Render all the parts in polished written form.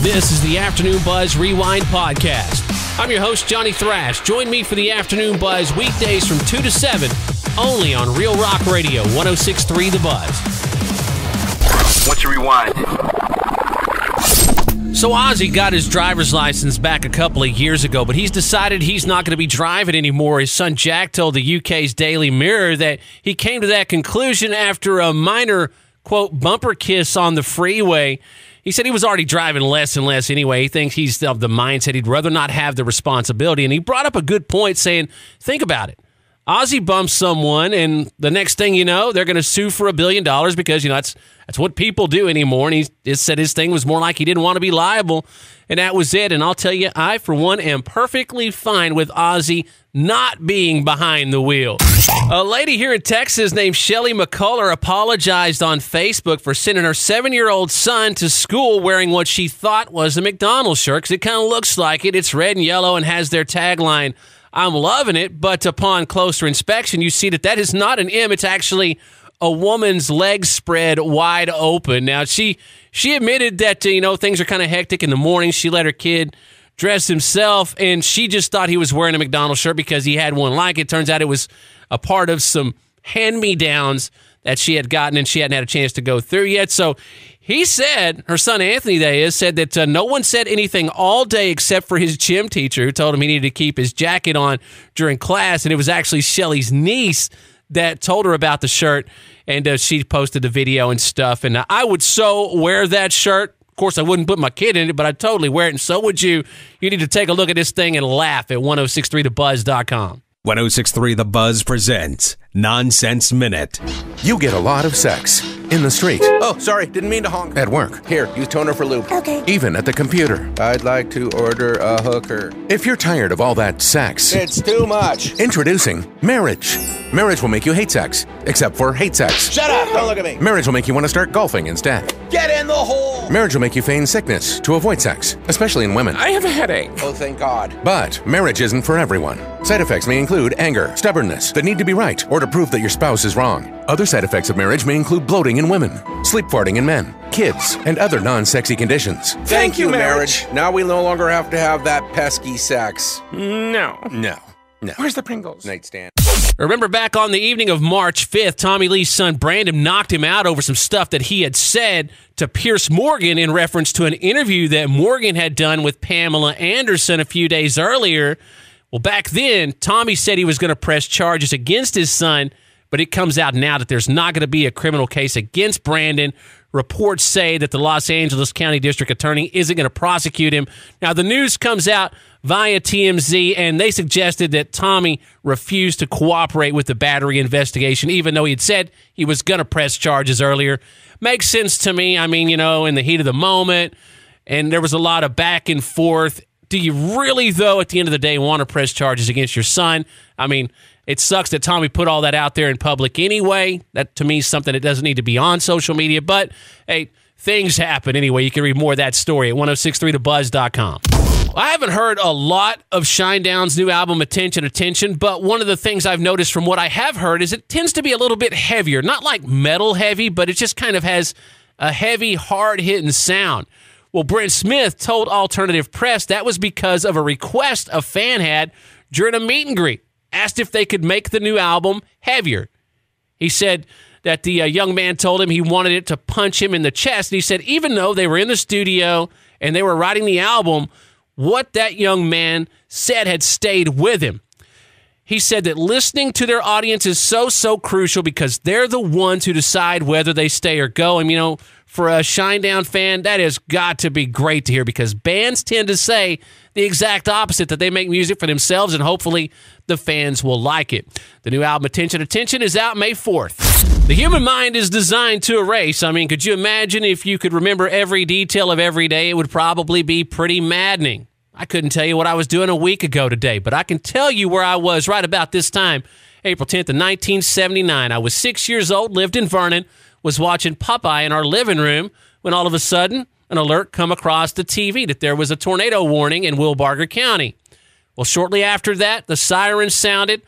This is the Afternoon Buzz Rewind Podcast. I'm your host, Johnny Thrash. Join me for the Afternoon Buzz weekdays from 2 to 7, only on Real Rock Radio, 106.3 The Buzz. What's your rewind? So Ozzy got his driver's license back a couple of years ago, but he's decided he's not going to be driving anymore. His son Jack told the UK's Daily Mirror that he came to that conclusion after a minor, quote, bumper kiss on the freeway. He said he was already driving less and less anyway. He thinks he's of the mindset he'd rather not have the responsibility. And he brought up a good point saying, think about it. Ozzy bumps someone, and the next thing you know, they're going to sue for $1 billion because, that's what people do anymore. And he just said his thing was more like he didn't want to be liable, and that was it. And I'll tell you, I, for one, am perfectly fine with Ozzy not being behind the wheel. A lady here in Texas named Shelly McCullough apologized on Facebook for sending her 7-year-old son to school wearing what she thought was a McDonald's shirt, because it kind of looks like it. It's red and yellow and has their tagline, "I'm loving it," but upon closer inspection, you see that is not an M. It's actually a woman's legs spread wide open. Now, she admitted that, things are kind of hectic in the morning. She let her kid dress himself, and she just thought he was wearing a McDonald's shirt because he had one like it. Turns out it was a part of some hand-me-downs that she had gotten, and she hadn't had a chance to go through yet. So he said, her son Anthony, said that no one said anything all day except for his gym teacher, who told him he needed to keep his jacket on during class. And it was actually Shelly's niece that told her about the shirt, and she posted the video and stuff. And I would so wear that shirt. Of course, I wouldn't put my kid in it, but I'd totally wear it, and so would you. You need to take a look at this thing and laugh at 1063thebuzz.com. 1063 The Buzz presents Nonsense Minute. You get a lot of sex in the street. Oh, sorry, didn't mean to honk. At work. Here, use toner for lube. Okay. Even at the computer. I'd like to order a hooker. If you're tired of all that sex, It's too much. introducing marriage. Marriage will make you hate sex, except for hate sex. Shut up, don't look at me. Marriage will make you want to start golfing instead. Get in the hole. Marriage will make you feign sickness to avoid sex, especially in women. I have a headache. Oh, thank God. But marriage isn't for everyone. Side effects may include anger, stubbornness, the need to be right, or to prove that your spouse is wrong. Other side effects of marriage may include bloating in women, sleep farting in men, kids, and other non-sexy conditions. Thank you, marriage. Now we no longer have to have that pesky sex. No. Where's the Pringles? Nightstand. Remember back on the evening of March 5th, Tommy Lee's son Brandon knocked him out over some stuff that he had said to Pierce Morgan in reference to an interview that Morgan had done with Pamela Anderson a few days earlier. Well, back then, Tommy said he was going to press charges against his son, but it comes out now that there's not going to be a criminal case against Brandon. Reports say that the Los Angeles County District Attorney isn't going to prosecute him. Now, the news comes out via TMZ, and they suggested that Tommy refused to cooperate with the battery investigation, even though he had said he was going to press charges earlier. Makes sense to me. I mean, in the heat of the moment, and there was a lot of back and forth. Do you really, though, at the end of the day, want to press charges against your son? I mean, it sucks that Tommy put all that out there in public anyway. That, to me, is something that doesn't need to be on social media. But, hey, things happen anyway. You can read more of that story at 1063thebuzz.com. I haven't heard a lot of Shinedown's new album, Attention, but one of the things I've noticed from what I have heard is it tends to be a little bit heavier. Not like metal heavy, but it just kind of has a heavy, hard-hitting sound. Well, Brent Smith told Alternative Press that was because of a request a fan had during a meet and greet. Asked if they could make the new album heavier. He said that the young man told him he wanted it to punch him in the chest. And he said even though they were in the studio and they were writing the album, what that young man said had stayed with him. He said that listening to their audience is so crucial because they're the ones who decide whether they stay or go. And, for a Shinedown fan, that has got to be great to hear because bands tend to say the exact opposite, that they make music for themselves and hopefully the fans will like it. The new album, Attention, is out May 4th. The human mind is designed to erase. I mean, could you imagine if you could remember every detail of every day? It would probably be pretty maddening. I couldn't tell you what I was doing a week ago today, but I can tell you where I was right about this time, April 10th of 1979. I was 6 years old, lived in Vernon, was watching Popeye in our living room when all of a sudden an alert come across the TV that there was a tornado warning in Wilbarger County. Well, shortly after that, the siren sounded.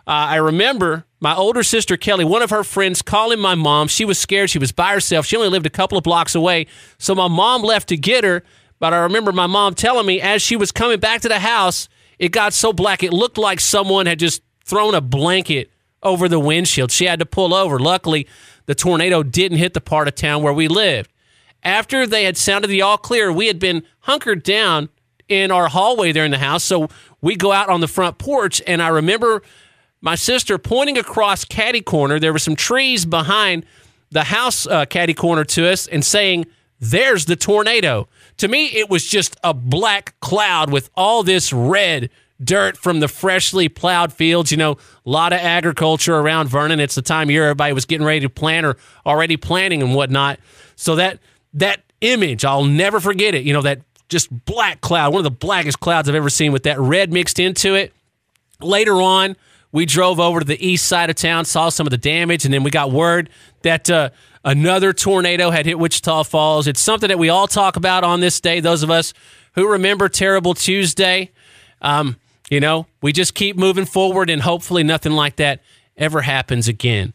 I remember my older sister, Kelly, one of her friends calling my mom. She was scared. She was by herself. She only lived a couple of blocks away. So my mom left to get her, But I remember my mom telling me as she was coming back to the house, it got so black it looked like someone had just thrown a blanket over the windshield. She had to pull over. Luckily, the tornado didn't hit the part of town where we lived. After they had sounded the all clear, we had been hunkered down in our hallway there in the house, so we go out on the front porch, and I remember my sister pointing across catty corner. There were some trees behind the house catty corner to us and saying, "There's the tornado." To me, it was just a black cloud with all this red dirt from the freshly plowed fields. You know, a lot of agriculture around Vernon. It's the time of year everybody was getting ready to plant or already planting and whatnot. So that image, I'll never forget it. You know, that just black cloud, one of the blackest clouds I've ever seen with that red mixed into it. Later on, we drove over to the east side of town, saw some of the damage, and then we got word that another tornado had hit Wichita Falls. It's something that we all talk about on this day, those of us who remember Terrible Tuesday. You know, we just keep moving forward, and hopefully nothing like that ever happens again.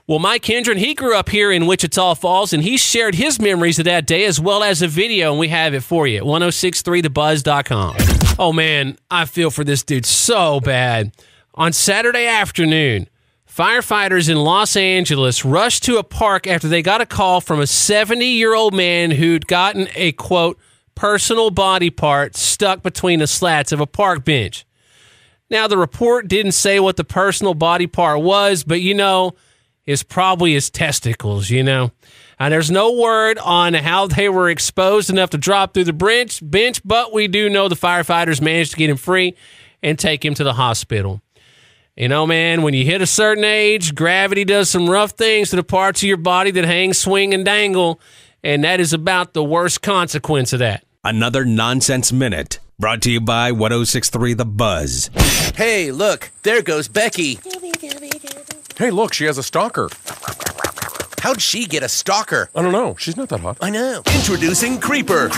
Well, Mike Hendren, he grew up here in Wichita Falls, and he shared his memories of that day as well as a video, and we have it for you at 1063thebuzz.com. Oh, man, I feel for this dude so bad. On Saturday afternoon, firefighters in Los Angeles rushed to a park after they got a call from a 70-year-old man who'd gotten a, quote, personal body part stuck between the slats of a park bench. Now, the report didn't say what the personal body part was, but, you know, it's probably his testicles, you know. And there's no word on how they were exposed enough to drop through the bench, but we do know the firefighters managed to get him free and take him to the hospital. You know, man, when you hit a certain age, gravity does some rough things to the parts of your body that hang, swing, and dangle, and that is about the worst consequence of that. Another Nonsense Minute, brought to you by 1063 The Buzz. Hey, look, there goes Becky. Hey, look, she has a stalker. How'd she get a stalker? I don't know. She's not that hot. I know. Introducing Creeper.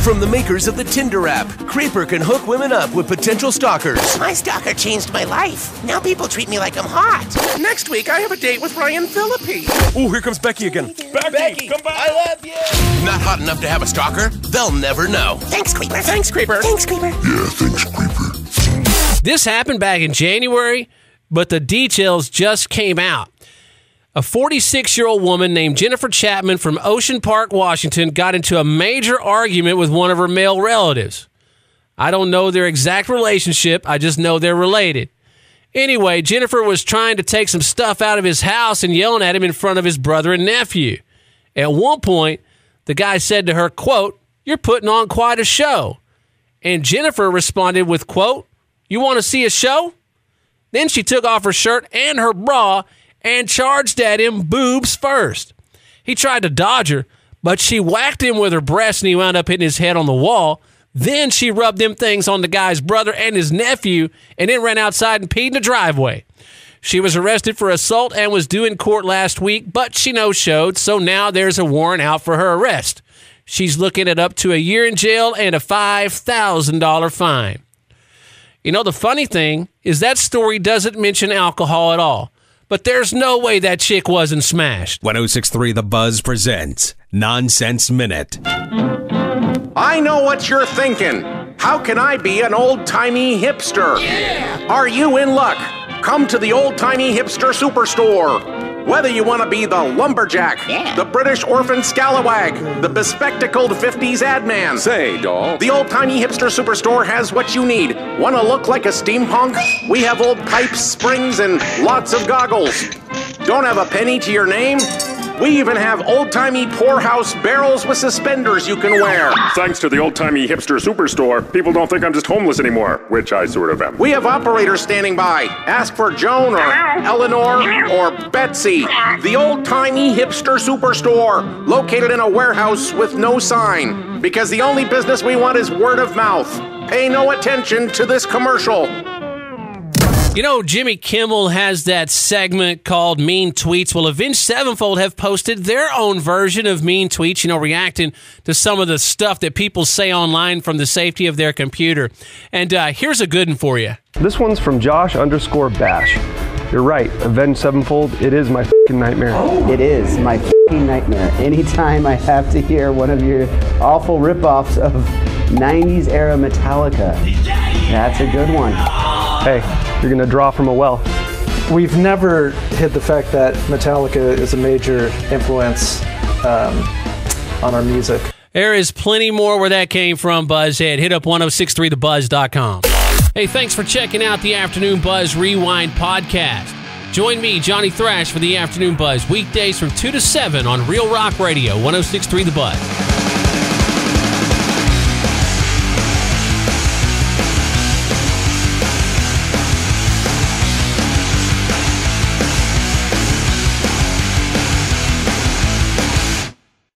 From the makers of the Tinder app, Creeper can hook women up with potential stalkers. My stalker changed my life. Now people treat me like I'm hot. Next week, I have a date with Ryan Phillippe. Oh, here comes Becky again. Becky, come back. I love you. Not hot enough to have a stalker? They'll never know. Thanks, Creeper. Thanks, Creeper. Thanks, Creeper. This happened back in January, but the details just came out. A 46-year-old woman named Jennifer Chapman from Ocean Park, Washington, got into a major argument with one of her male relatives. I don't know their exact relationship. I just know they're related. Anyway, Jennifer was trying to take some stuff out of his house and yelling at him in front of his brother and nephew. At one point, the guy said to her, quote, "You're putting on quite a show." And Jennifer responded with, quote, "You want to see a show?" Then she took off her shirt and her bra and charged at him boobs first. He tried to dodge her, but she whacked him with her breast and he wound up hitting his head on the wall. Then she rubbed them things on the guy's brother and his nephew and then ran outside and peed in the driveway. She was arrested for assault and was due in court last week, but she no-showed, so now there's a warrant out for her arrest. She's looking at up to a year in jail and a $5,000 fine. You know, the funny thing is that story doesn't mention alcohol at all. But there's no way that chick wasn't smashed. 1063 The Buzz presents Nonsense Minute. I know what you're thinking. How can I be an old-timey hipster? Yeah! Are you in luck? Come to the old-timey hipster superstore. Whether you want to be the lumberjack, the British orphan scalawag, the bespectacled 50s ad man. Say, doll. The old-timey hipster superstore has what you need. Want to look like a steampunk? We have old pipes, springs, and lots of goggles. Don't have a penny to your name? We even have old-timey poorhouse barrels with suspenders you can wear. Thanks to the old-timey hipster superstore, people don't think I'm just homeless anymore, which I sort of am. We have operators standing by. Ask for Joan or Eleanor or Betsy. The old-timey hipster superstore, located in a warehouse with no sign. Because the only business we want is word of mouth. Pay no attention to this commercial. You know, Jimmy Kimmel has that segment called Mean Tweets. Well, Avenged Sevenfold have posted their own version of Mean Tweets, you know, reacting to some of the stuff that people say online from the safety of their computer. And here's a good one for you. This one's from Josh_Bash. You're right, Avenged Sevenfold, it is my f***ing nightmare. It is my nightmare anytime I have to hear one of your awful rip-offs of 90s era Metallica. That's a good one. Hey, you're gonna draw from a well. We've never hid the fact that Metallica is a major influence on our music. There is plenty more where that came from, Buzzhead. Hit up 1063thebuzz.com. Hey, thanks for checking out the Afternoon Buzz Rewind podcast. Join me, Johnny Thrash, for the Afternoon Buzz, weekdays from 2 to 7 on Real Rock Radio, 1063 The Buzz.